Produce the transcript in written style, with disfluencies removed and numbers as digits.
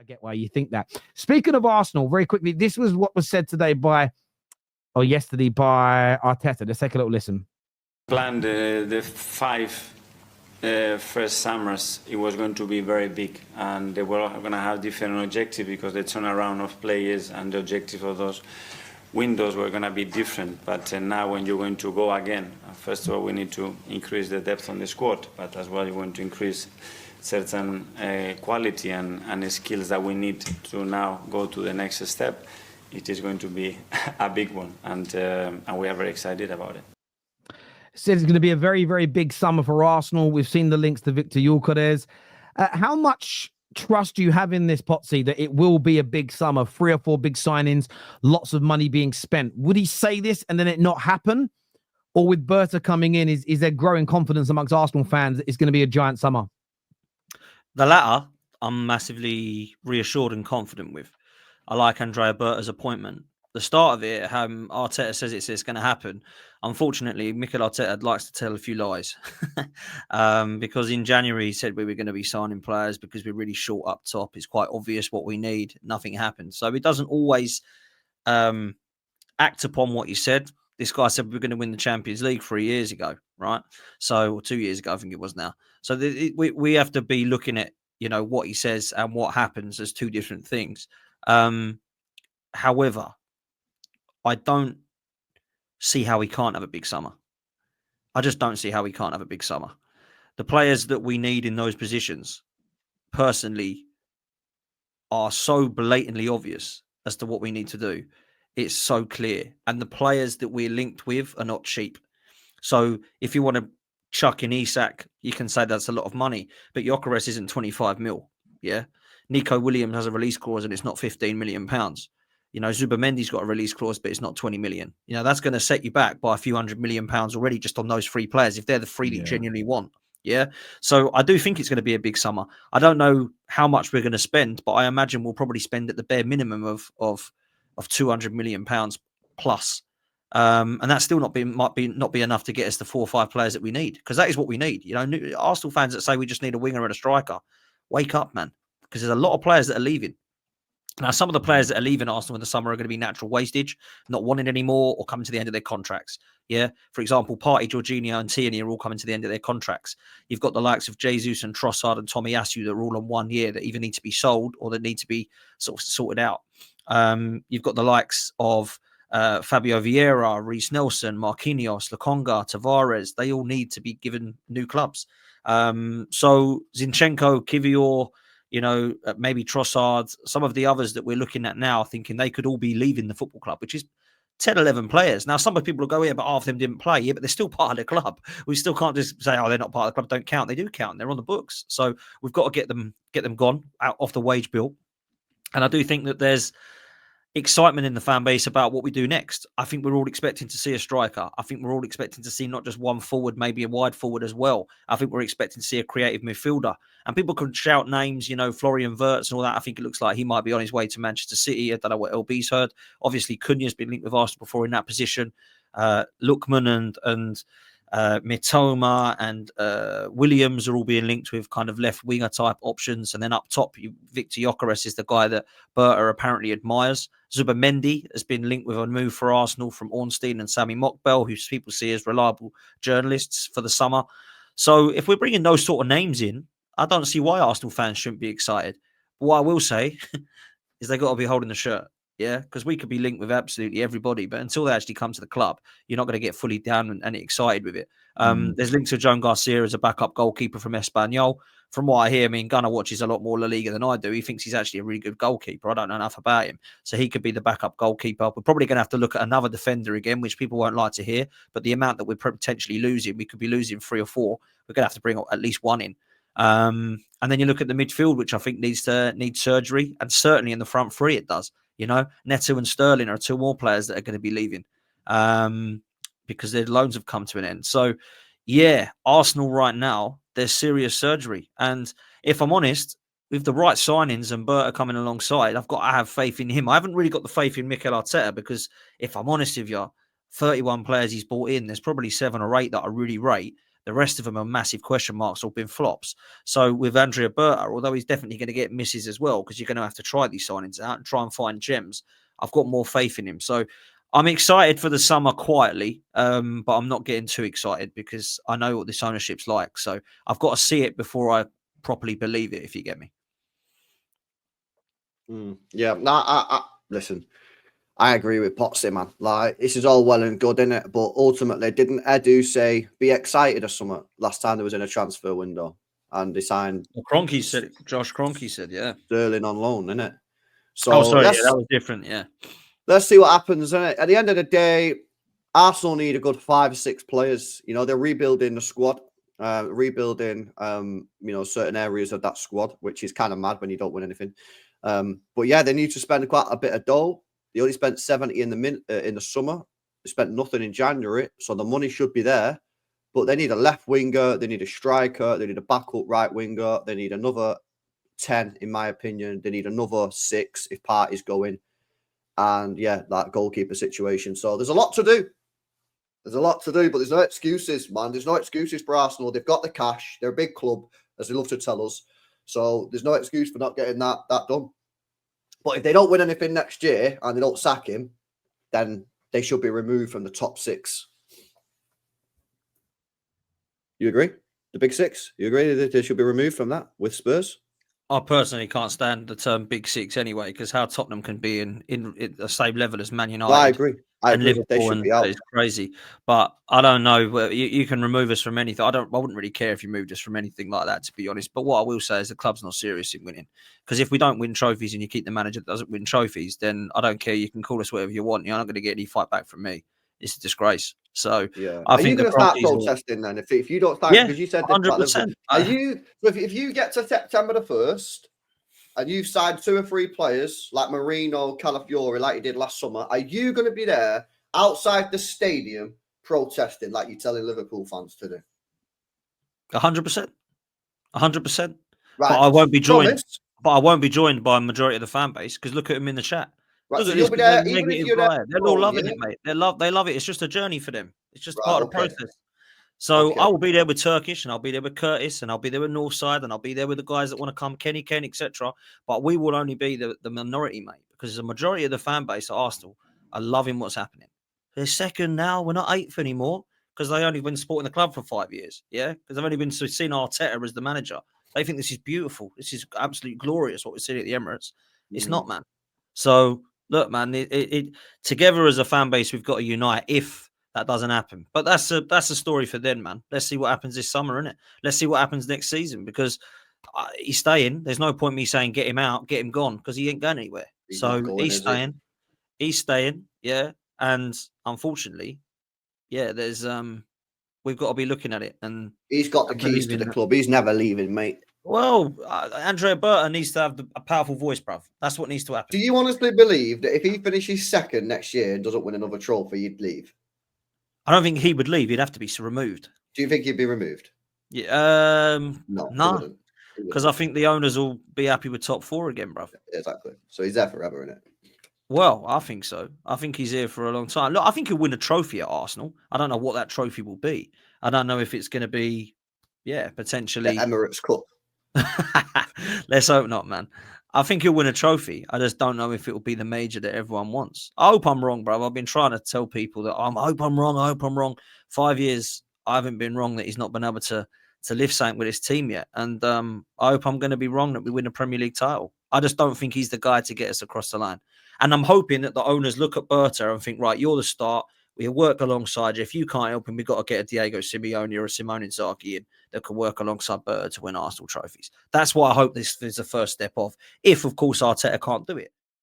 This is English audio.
I get why you think that. Speaking of Arsenal, very quickly, this was what was said yesterday by Arteta. Let's take a little listen. Planned the 5 first summers, it was going to be very big, and they were going to have different objectives because the turnaround of players and the objective of those windows were going to be different. But now when you're going to go again, first of all, we need to increase the depth on the squad, but as well, you want to increase certain quality and the skills that we need to now go to the next step. It is going to be a big one, and we are very excited about it. Said it's going to be a very, very big summer for Arsenal. We've seen the links to Victor Gyökeres. How much trust do you have in this, Potsy, that it will be a big summer, 3 or 4 big signings, lots of money being spent? Would he say this and then it not happen? Or with Berta coming in, is there growing confidence amongst Arsenal fans that it's going to be a giant summer? The latter, I'm massively reassured and confident with. I like Andrea Berta's appointment. The start of it, Arteta says it's going to happen. Unfortunately, Mikel Arteta likes to tell a few lies because in January he said we were going to be signing players because we're really short up top. It's quite obvious what we need. Nothing happened. So he doesn't always act upon what he said. This guy said we're going to win the Champions League 3 years ago, right? So 2 years ago, I think it was now. So we have to be looking at, what he says and what happens as 2 different things. However, I don't see how he can't have a big summer. I just don't see how he can't have a big summer. The players that we need in those positions, personally, are so blatantly obvious as to what we need to do. It's so clear. And the players that we're linked with are not cheap. So if you want to chuck in Isak, you can say that's a lot of money. But Gyökeres isn't 25 mil. Yeah. Nico Williams has a release clause and it's not £15 million. Zubamendi's got a release clause, but it's not 20 million. That's going to set you back by a few £100 million already just on those 3 players, if they're the 3 that you genuinely want. Yeah. So I do think it's going to be a big summer. I don't know how much we're going to spend, but I imagine we'll probably spend at the bare minimum of £200 million plus. And that's still might not be enough to get us the 4 or 5 players that we need, because that is what we need. Arsenal fans that say we just need a winger and a striker, wake up, man, because there's a lot of players that are leaving. Now, some of the players that are leaving Arsenal in the summer are going to be natural wastage, not wanting anymore or coming to the end of their contracts. Yeah. For example, Partey, Jorginho and Tierney are all coming to the end of their contracts. You've got the likes of Jesus and Trossard and Tomiyasu that are all on 1 year that either need to be sold or that need to be sort of sorted out. You've got the likes of Fabio Vieira, Reece Nelson, Marquinhos, Lokonga, Tavares. They all need to be given new clubs. So Zinchenko, Kivior, maybe Trossard, some of the others that we're looking at now, thinking they could all be leaving the football club, which is 10, 11 players. Now, some people will go, yeah, but half of them didn't play. Yeah, but they're still part of the club. We still can't just say, they're not part of the club, don't count. They do count. They're on the books. So we've got to get them gone out off the wage bill. And I do think that there's excitement in the fan base about what we do next. I think we're all expecting to see a striker. I think we're all expecting to see not just one forward, maybe a wide forward as well. I think we're expecting to see a creative midfielder. And people can shout names, Florian Wirtz and all that. I think it looks like he might be on his way to Manchester City. I don't know what LB's heard. Obviously, Cunha's been linked with Arsenal before in that position. Lookman and Mitoma and Williams are all being linked with kind of left winger type options. And then up top, Victor Gyökeres is the guy that Berta apparently admires. Zubamendi has been linked with a move for Arsenal from Ornstein and Sami Mokbel, who people see as reliable journalists for the summer. So if we're bringing those sort of names in, I don't see why Arsenal fans shouldn't be excited. But what I will say is they got to be holding the shirt. Yeah, because we could be linked with absolutely everybody, but until they actually come to the club, you're not going to get fully down and excited with it. There's links with Joan Garcia as a backup goalkeeper from Espanyol. From what I hear, Gunnar watches a lot more La Liga than I do. He thinks he's actually a really good goalkeeper. I don't know enough about him. So he could be the backup goalkeeper. We're probably going to have to look at another defender again, which people won't like to hear. But the amount that we're potentially losing, we could be losing 3 or 4. We're going to have to bring at least 1 in. And then you look at the midfield, which I think needs surgery. And certainly in the front 3, it does. Neto and Sterling are 2 more players that are going to be leaving because their loans have come to an end. So, yeah, Arsenal right now, there's serious surgery. And if I'm honest, with the right signings and Berta coming alongside, I've got to have faith in him. I haven't really got the faith in Mikel Arteta because if I'm honest with you, 31 players he's brought in, there's probably 7 or 8 that I really rate. The rest of them are massive question marks or been flops. So with Andrea Berta, although he's definitely going to get misses as well, because you're going to have to try these signings out and try and find gems, I've got more faith in him. So I'm excited for the summer quietly, but I'm not getting too excited because I know what this ownership's like. So I've got to see it before I properly believe it, if you get me. Yeah, no, listen, I agree with Potsy, man. Like, this is all well and good, innit? But ultimately, didn't Edu say be excited or something last time there was in a transfer window and they signed Kroenke said it. Josh Kroenke said, yeah. Sterling on loan, innit? So Oh, sorry, yeah, that was different, yeah. Let's see what happens, innit? At the end of the day, Arsenal need a good 5 or 6 players. You know, they're rebuilding the squad, rebuilding, certain areas of that squad, which is kind of mad when you don't win anything. But yeah, they need to spend quite a bit of dough. They only spent 70 in the summer. They spent nothing in January, so the money should be there. But they need a left winger, they need a striker, they need a backup right winger, they need another 10, in my opinion. They need another 6 if Partey's going. And yeah, that goalkeeper situation. So there's a lot to do. There's a lot to do, but there's no excuses, man. There's no excuses for Arsenal. They've got the cash. They're a big club, as they love to tell us. So there's no excuse for not getting that done. But if they don't win anything next year and they don't sack him, then they should be removed from the top 6. You agree? The big 6? You agree that they should be removed from that with Spurs? I personally can't stand the term Big 6 anyway, because how Tottenham can be in the same level as Man United. Well, I agree. And Liverpool, they should be out. It's crazy. But I don't know. You can remove us from anything. I wouldn't really care if you moved us from anything like that, to be honest. But what I will say is the club's not serious in winning. Because if we don't win trophies and you keep the manager that doesn't win trophies, then I don't care. You can call us whatever you want. You're not going to get any fight back from me. It's a disgrace. So yeah, I are think you going to start protesting then? If you don't start, because you said 100%. Are you? So if you get to September the 1st and you've signed 2 or 3 players like Marino, Calafiori, like you did last summer, are you going to be there outside the stadium protesting like you're telling Liverpool fans to do? 100%. 100%. Right. But I won't be joined. Promise. But I won't be joined by a majority of the fan base, because look at them in the chat. Right, look so at you'll this, be there, even if you're there. They're all loving it, mate. They love it. It's just a journey for them. It's just part of the process. So I will be there with Turkish, and I'll be there with Curtis, and I'll be there with Northside, and I'll be there with the guys that want to come, Kenny, etc. But we will only be the minority, mate, because the majority of the fan base at Arsenal are loving what's happening. They're second now. We're not 8th anymore, because they only been supporting the club for 5 years. Yeah, because they've only been seen Arteta as the manager. They think this is beautiful. This is absolutely glorious what we're seeing at the Emirates. It's not, man. So look, man, together as a fan base, we've got to unite if that doesn't happen. But that's a story for then, man. Let's see what happens this summer, innit? Let's see what happens next season, because he's staying. There's no point me saying get him out, get him gone, because he ain't going anywhere. He's staying. He's staying, yeah. And unfortunately, yeah, there's we've got to be looking at it. And he's got the keys to the club. He's never leaving, mate. Well, Andrea Berta needs to have a powerful voice, bruv. That's what needs to happen. Do you honestly believe that if he finishes second next year and doesn't win another trophy, he'd leave? I don't think he would leave. He'd have to be removed. Do you think he'd be removed? Yeah. No. Because I think the owners will be happy with top 4 again, bruv. Exactly. So he's there forever, isn't it? Well, I think so. I think he's here for a long time. Look, I think he'll win a trophy at Arsenal. I don't know what that trophy will be. I don't know if it's going to be, potentially the Emirates Cup. Let's hope not, man. I think he'll win a trophy. I just don't know if it will be the major that everyone wants. I hope I'm wrong, bro. I've been trying to tell people that I hope I'm wrong. I hope I'm wrong. 5 years, I haven't been wrong that he's not been able to lift something with his team yet. And I hope I'm going to be wrong that we win a Premier League title. I just don't think he's the guy to get us across the line. And I'm hoping that the owners look at Berta and think, right, you're the start. We'll work alongside you. If you can't help him, we've got to get a Diego Simeone or a Simone Inzaghi in that can work alongside Berta to win Arsenal trophies. That's what I hope this is the first step of. If, of course, Arteta can't do it.